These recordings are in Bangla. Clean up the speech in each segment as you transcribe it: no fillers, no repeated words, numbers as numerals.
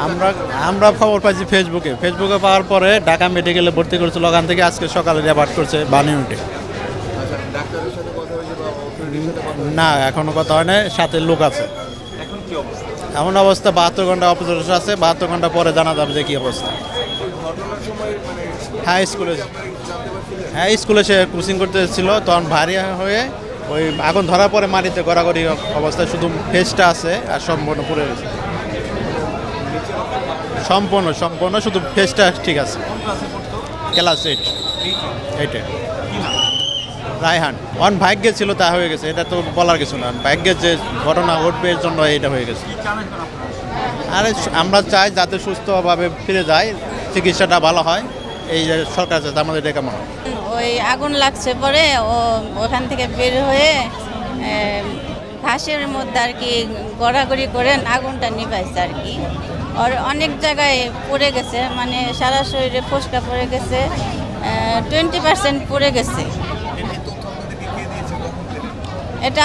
আমরা আমরা খবর পাইছি ফেসবুকে পাওয়ার পরে ঢাকা মেডিকেলে ভর্তি করেছিল, ওখান থেকে আজকে সকালে রেফার করছে বান ইউনিটে। আচ্ছা, ডাক্তারের সাথে কথা হয়েছে বা অথরিটির সাথে কথা হয়েছে? না, এখনো কথা হয় না, সাথে লোক আছে। এখন কি অবস্থা? এমন অবস্থা 72 ঘন্টা অপারেশন আছে, 72 ঘন্টা পরে জানা যাবে যে কী অবস্থা। ঘটনার সময় মানে হ্যাঁ স্কুলে জানতে পারছিলেন? হ্যাঁ স্কুলে সে কোচিং করতে ছিল, তখন ভারী হয়ে ওই আগুন ধরার পরে মাটিতে গড়াগড়ি অবস্থায় শুধু ফেসটা আছে আর সম্পূর্ণ পুড়ে গেছে। সম্পূর্ণ শুধু ফেসটা ঠিক আছে। ক্লাস 8 রায়হান অন ভাগ্যে ছিল, তা হয়ে গেছে, এটা তো বলার কিছু না। ভাগ্যের যে ঘটনা ঘটবে এর জন্য এটা হয়ে গেছে। আরে আমরা চাই যাতে সুস্থভাবে ফিরে যায়, চিকিৎসাটা ভালো হয়, এই যে সরকার যাতে আমাদের এটা কামনা। ওই আগুন লাগছে পরে ও ওখান থেকে বের হয়ে ঘাসের মধ্যে আর কি গড়াগড়ি করে আগুনটা নিভাইছে আর কি। আর অনেক জায়গায় পড়ে গেছে, মানে সারা শরীরে ফোসকা পড়ে গেছে, 20% পড়ে গেছে। এটা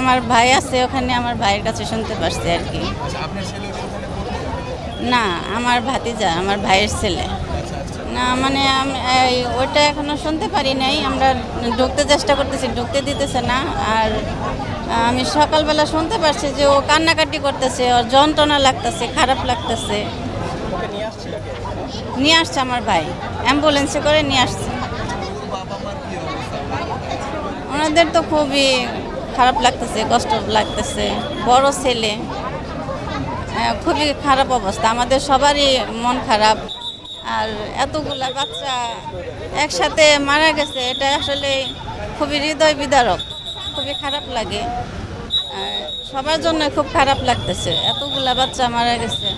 আমার ভাই আছে ওখানে, আমার ভাইয়ের কাছে শুনতে পারছি আর কি। না, আমার ভাতিজা, আমার ভাইয়ের ছেলে। না মানে ওইটা এখনো শুনতে পারি নাই, আমরা ঢুকতে চেষ্টা করতেছি, ঢুকতে দিতেছে না। আর আমি সকালবেলা শুনতে পারছি যে ও কান্নাকাটি করতেছে, ওর যন্ত্রণা লাগতেছে, খারাপ লাগতেছে। নিয়ে আসছে আমার ভাই, অ্যাম্বুলেন্সে করে নিয়ে আসছে। ওনাদের তো খুবই খারাপ লাগতেছে, কষ্ট লাগতেছে। বড় ছেলে, খুবই খারাপ অবস্থা, আমাদের সবারই মন খারাপ। আর এতগুলা বাচ্চা একসাথে মারা গেছে, এটা আসলে খুবই হৃদয় বিদারক, খুবই খারাপ লাগে। সবার জন্য খুব খারাপ লাগতেছে, এতগুলা বাচ্চা মারা গেছে।